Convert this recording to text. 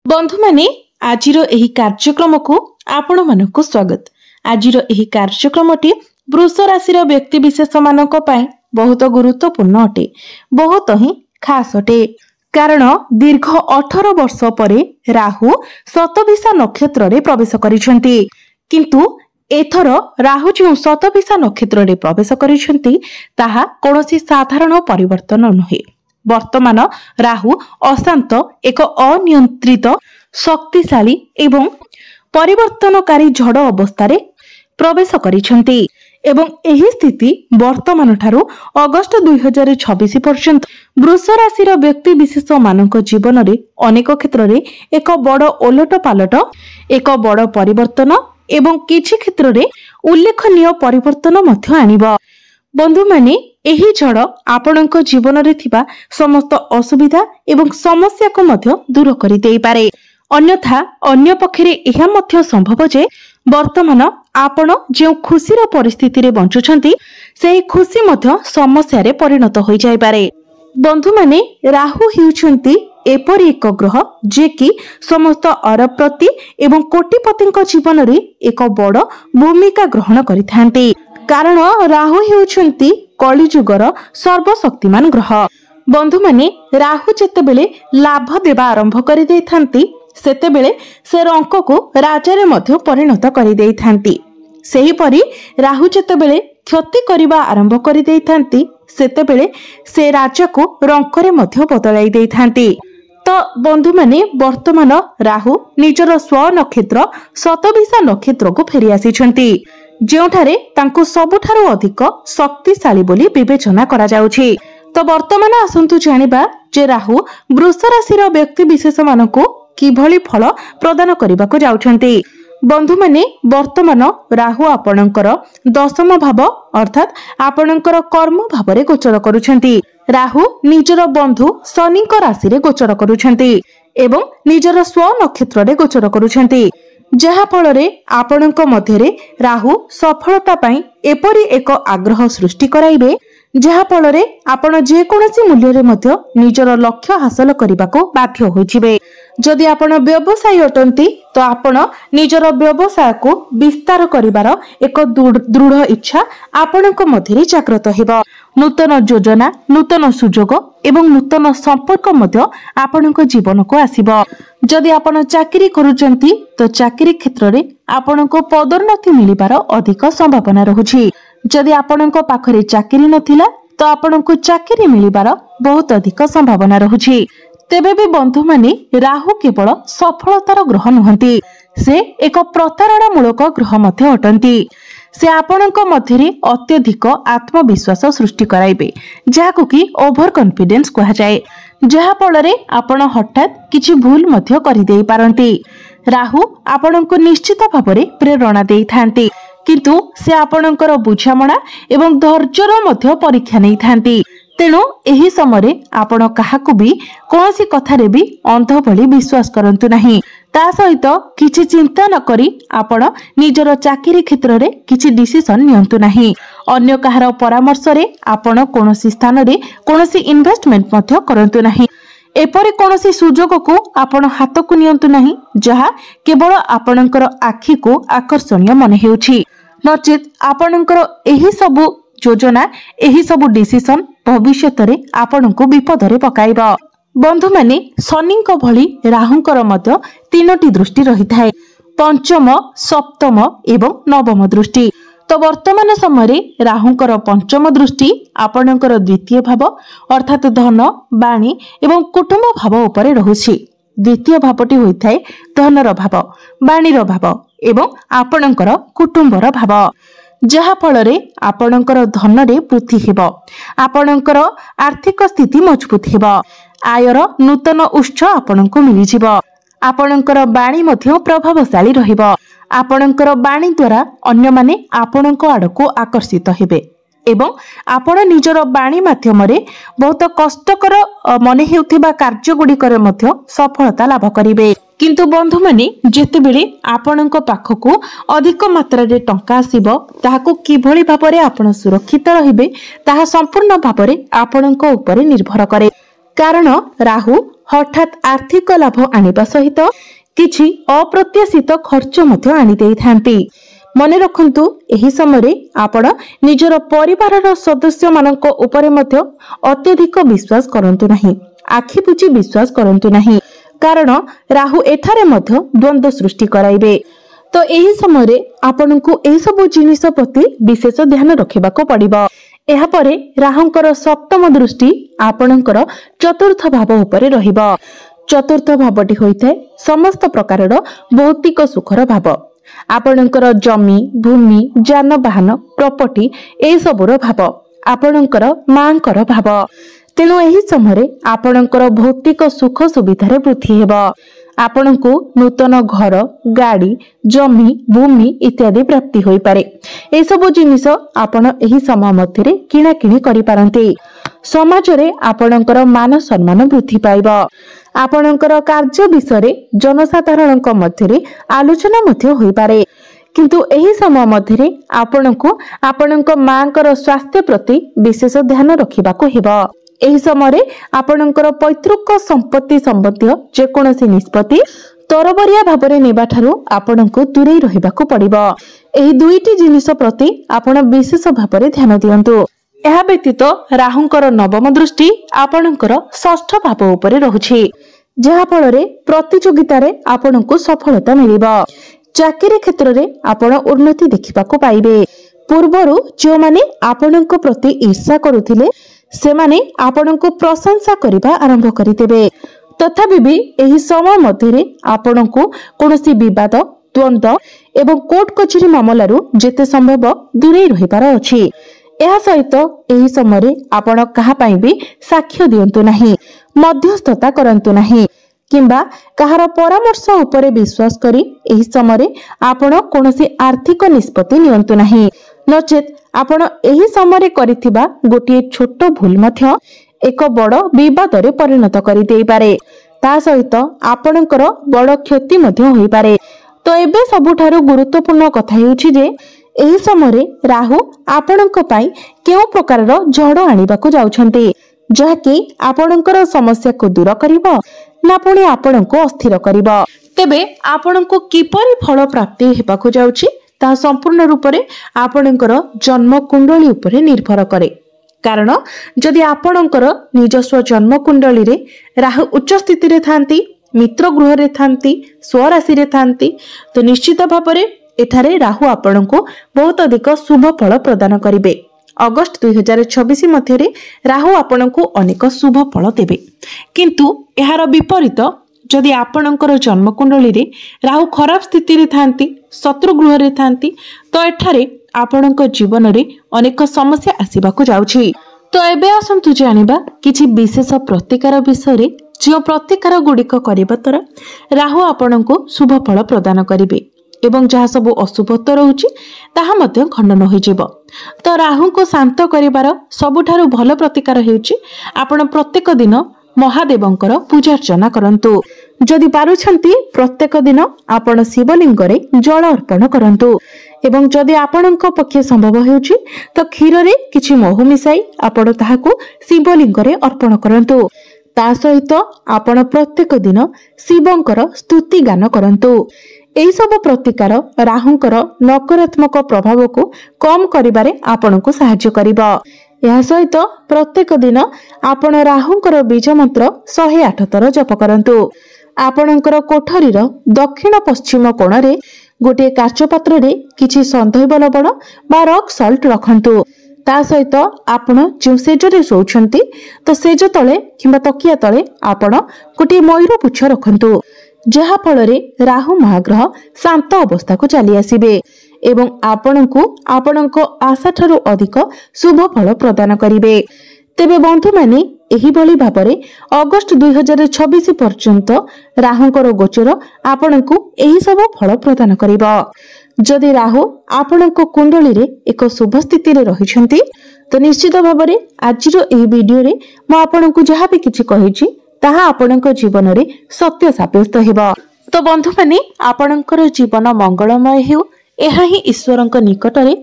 बंधु माने आजिर एही कार्यक्रम को आपण मानक स्वागत। आजिर एही कार्यक्रमटी वृष राशि व्यक्ति विशेष मानक पई बहुत गुरुत्वपूर्ण अटे, बहुत ही खास अटे। कारण दीर्घ 18 वर्ष परे राहु शतभिषा नक्षत्र रे प्रवेश करिसेंती। किंतु एथर राहु जो शतभिषा नक्षत्र रे प्रवेश करिसेंती ताहा कोनोसी साधारण परिवर्तन नहे। वर्तमान राहु अशांत एक अनियंत्रित शक्तिशाली एवं परिवर्तनकारी झड़ अवस्था प्रवेश करिसेंती एवं एही स्थिति वर्तमान ठारू अगस्त 2026 पर्यंत वृष राशि व्यक्ति विशेष मानक जीवन रे अनेक क्षेत्र रे एक बड़ ओलट पालट, एक बड़ परिवर्तन एवं किछि क्षेत्र रे उल्लेखनीय परिवर्तन मध्य आनिबो। बंधु माने एही झड़ आपणक जीवन रे थिबा समस्त असुविधा एवं समस्या को मध्य दूर करि देई पारे। अन्यथा अन्य पक्षरे एहा मध्य संभव जे वर्तमान आपण जो खुशीर परिस्थिति रे बंचुछंती सेही खुशी मध्य समस्या रे परिणत होई जाय पारे। बंधु माने राहु हेउछंती एपरि एक ग्रह जे कि समस्त अरबप्रति एवं कोटिपतिक जीवन रे एक बड़ भूमिका ग्रहण करिथांती। कारण राहु हेउछंती कलिजुगर सर्वशक्तिमान ग्रह। बंधु माने राहु जेतेबेले लाभ देबा आरंभ करि दैथांती सेतेबेले से रंक को राजा रे मध्य परिणत करि दैथांती। सेही परि राहु जेतेबेले क्षति करिबा आरंभ करि दैथांती सेतेबेले से राजा को रंक रे मध्य बदलाई दैथांती। तो बंधु माने वर्तमान राहु निजर स्व नक्षत्र शतभिषा नक्षत्र को फेरी आसीछंती, जेउठारे तांको सबुठारु अधिक शक्तिशाली बोली विवेचना करा जाउछि। तो वर्तमान आसंतु जानिबा जे राहु वृष राशि व्यक्ति विशेष मानको किभली फल प्रदान करने को जाउछंती। बंधु माने वर्तमान राहु आपणकर दशम भाव अर्थात आपणकर कर्म भाव रे गोचर करुछंती। राहु निजर बंधु शनि राशि रे गोचर करुछंती एवं निजर स्व नक्षत्र रे गोचर करुछंती, जहा फल रे आपणक मध्य रे राहु सफलता पई एपरि एक आग्रह सृष्टि कराइबे जहा फल रे आपण जे कोनोसी मूल्य रे मध्य निजर लक्ष्य हासिल करबा को बाध्य होइजिबे। जदि आपण व्यवसायी अटंती तो आपण निजर व्यवसाय को विस्तार करिवार एक दृढ़ इच्छा आपणक मध्य रे जागृत हेबो। नूतन योजना, नूतन सुजोग एवं नूतन संपर्क मध्य आपणक जीवन को आसीबो। जदि आपण चाकरी करूचंती तो चाकरी क्षेत्र रे आपणक पदोन्नति मिलिबार अधिक संभावना रहुछि। जदि आपणक पाखरे चाकरी नथिला तो आपणक चाकरी मिलिबार बहुत अधिक संभावना रहुछि। तेबे भी बंधु माने राहु केवल सफलतार ग्रह नुहंती, से एक प्रतारणा मूलक ग्रह मध्य अटंती। से आपणक मध्य रे अत्यधिक आत्मविश्वास सृष्टि कराइबे जाहाकु कि ओभर कॉन्फिडेंस कहा जाए, जहा फल रे आपण हठात किछि भूल मध्य करि देई पारंती। राहु आपणक निश्चित भाव रे प्रेरणा देई थांती, किंतु से आपणकर बुझामणा एवं धैर्यर मध्य परीक्षा नै थांती। तेणु एही समय आपण काहाकु भी कोनोसी कथारे भी अंध भली विश्वास करंतु नाही। ता सहित किछि चिंता न करी आपण निजर चाकरी क्षेत्र रे किछि डिसिजन नियंतु नाही। अन्य कहार परामर्श रे आपण कोनोसी स्थान रे कोनोसी इन्वेस्टमेंट मध्य करंतु नाही। एपरि कोनोसी सुजोग को आपण हाथ को नियंतु नाही जहा केवल आपणकर आखि को आकर्षणीय मन हेउछि। नचेत आपणकर एही सबु योजना, एही सबु डिसिजन भविष्यत रे आपणको विपद रे पकाइबो। बंधु माने शनिक भली राहुंकर मध्य तीनोटी दृष्टि रही थाए, पंचम, सप्तम एवं नवम दृष्टि। तो वर्तमान समय रे राहुंकर पंचम दृष्टि आपणकर द्वितीय भाव अर्थात धन, वाणी एवं कुटुंब भाव उपरे रहुछि। द्वितीय भावटी होइथाए धनर भाव, वाणीर भाव एवं आपणकर कुटुंबर भाव, जहा फल रे आपणकर धन रे वृद्धि हेबो, आपणकर आर्थिक स्थिति मजबूत हेबो, आयर नूतन उत्स आपणको मिलि जिवो, आपणकर वाणी मध्य प्रभावशाली रहिबो, आपणकर वाणी द्वारा अन्य माने आपणको आडको आकर्षित हेबे एवं आपण निजर वाणी माध्यम रे बहुत कष्टकर मने हेउथिबा कार्य गुडी करे मध्य सफलता लाभ करिवे। किंतु बंधु माने जेतेबेले आपणक पाखको अधिक मात्रा रे टंका आसीबो ताहाको किभली भाबरे आपण सुरक्षित रहिबे ताहा संपूर्ण भाबरे आपणक उपरे निर्भर करे। कारण राहु हठात आर्थिक लाभ आनिबा सहित किछि अप्रत्याशित खर्च मध्य आनि देइथांती। मने रखंतु एही समय आपण निजर परिवारर सदस्य मानक उपरे मध्य अत्यधिक विश्वास करंतु नाही, आखि बुझी विश्वास करंतु नाही, कारण राहु एठारे मध्य द्वंद्व सृष्टि कराइबे। तो एही समय आपनकु एही सब जिनिस प्रति विशेष ध्यान रखिबाको पड़िबो। एहा परे राहुंकर सप्तम दृष्टि आपनकर चतुर्थ भाव उपरे रहिबो। चतुर्थ भावटी होइଥାଏ समस्त प्रकारर भौतिक सुखर भाव। आपनकर जमी भूमि जानवाहन प्रॉपर्टी ए सबुर भाव, आपनकर मांकर भाव। तेणु एही समय आपनकर भौतिक सुख सुविधारे वृद्धि हेबो। आपनकु नूतन घर गाड़ी जमी भूमि इत्यादि प्राप्ति होई पारे। ए सब जिनिस आपण एही समय मध्यरे किणा किणी करि पारंती। समाज रे आपनकर मान सम्मान वृद्धि पाइबो। आपनकर कार्य विषय जनसाधारणक मध्यरे आलोचना मध्य होई पारे, किंतु एही समय मध्यरे आपनकु आपनक मांकर स्वास्थ्य प्रति विशेष ध्यान रखिबाको हेबो। एही समय आपनकर पैतृक संपत्ति संबंधी जेकोनोसी निष्पत्ति तरबरिया भाबरे नेबा ठारू आपनकु दूरे रहिबाको पड़िबो। एही दुईटी जिनिस प्रति आपण विशेष भाबरे ध्यान दियंतु। एहा व्यतीत राहुंकर नवम दृष्टि आपणकर षष्ठ भाव उपरे रहुछि, जहा फल प्रतियोगितारे आपणकु सफलता मिलिबो। चाकरी क्षेत्र रे आपण उन्नति देखिबाको पाइबे। पूर्वरु जो माने आपणक प्रति ईर्ष्या करुथिले सेमाने आपणकु प्रशंसा करिबा आरंभ करितेबे। तथापि भी एही समय मध्यरे आपणकु कोनोसी विवाद द्वंद्व एवं कोर्ट कचेरी मामलारू जेते संभव दूरे रहिबार अछि। एहा सहित एही समय आपण कहा पई भी साक्ष्य दियंतु नाही, मध्यस्थता करंतु नाही, किंबा कहार परामर्श उपरे विश्वास करी एही समय आपण कोनोसी आर्थिक निष्पत्ति नियंतु नाही। नचेत आपण एही समय करिथिबा गोटिए छोट भूल मध्य एक बड़ विवाद रे परिणत करि देई पारे। ता सहित आपणकर बड़ क्षति मध्य होई पारे। तो एबे सबुठारु गुरुत्वपूर्ण कथा हेउछि जे एही समय राहु आपणक पई केउ प्रकारर झड़ आनिबाकु जाउछन्ती, जहाकि आपणकर समस्या को दूर करिवो ना पुणी आपणको अस्थिर करिवो। तेबे आपणको किपरि फल प्राप्ति हेबाकु जाउछि ता संपूर्ण रूप रे आपणकर जन्म कुंडली उपरे निर्भर करे। कारण जदि आपणकर निजस्व जन्म कुंडली रे राहु उच्च स्थिति रे थांती, मित्र गृह रे थांती, स्वराशि रे थांती, तो निश्चित भाव रे एठारे राहु आपणको बहुत अधिक शुभ फल प्रदान करिवे। अगस्त 2026 मध्यरे राहु आपणको अनेक शुभ फल देबे। किंतु एहार विपरीत जदि आपणकर जन्म कुंडली रे राहु खराब स्थिति रे थांती, शत्रु गृह रे थांती, तो एठारे आपणक जीवन रे अनेक समस्या आसीबाकु जाउछि। तो एबे आसंतु जानिबा किछि विशेष प्रतिकार विषय रे, जो प्रतिकार गुडिक करिबा तरा राहु आपणको शुभ फल प्रदान करिवे एवं जहाँ सब अशुभत्व रहुछि ताहा मध्य खंडन होई जिवो। तो राहु को शांत करिवार सबुठारु भल प्रतिकार हेउछि आपण प्रत्येक दिन महादेवंकर पूजा अर्चना करंतु। जदि पारुछंती प्रत्येक दिन आपण शिवलिंग रे जल अर्पण करंतु एवं जदि आपणक पक्षे संभव हेउछि तो क्षीर रे किछि महू मिसाई आपण ताहाकु शिवलिंग रे अर्पण करंतु। ता सहित आपण प्रत्येक दिन शिवंकर स्तुति गान करंतु। एही सब प्रतिकार राहुंकर नकारात्मक प्रभाव को कम करिबारे आपणको सहाय्य करिबो। एहा सहित प्रत्येक दिन आपण राहुंकर बीज मंत्र 108 थर जप करंतु। आपणकर कोठरीर दक्षिण पश्चिम कोण रे गोटे काच पात्र रे किछि संधैव लवण बा रॉक सॉल्ट रखंतु। ता सहित आपण जो सेजरे सोउछंती तो सेज तळे किंबा तकिया तळे आपण गोटे मयूर पुच्छ रखंतु, जहा फल रे राहु महाग्रह शांत अवस्था को चली आसीबे एवं आपणको आपणको आशा ठारू अधिक शुभ फल प्रदान करिवे। तेबे बंधु माने एही भली भाबरे अगस्त 2026 पर्यंत राहुंकर गोचर आपणको एही सब फल प्रदान करिवो। जदि राहु आपणको कुंडली रे एक शुभ स्थिति रे रहिछंती तो निश्चित भाबरे आजिरो एही वीडियो रे म आपणको जहा भी किछि कहिछि ताहा आपणको जीवन रे सत्य साब्यस्त हेबो। तो बंधु माने आपणकर जीवन मंगलमय हेउ एहा ही ईश्वरଙ୍କ निकटरे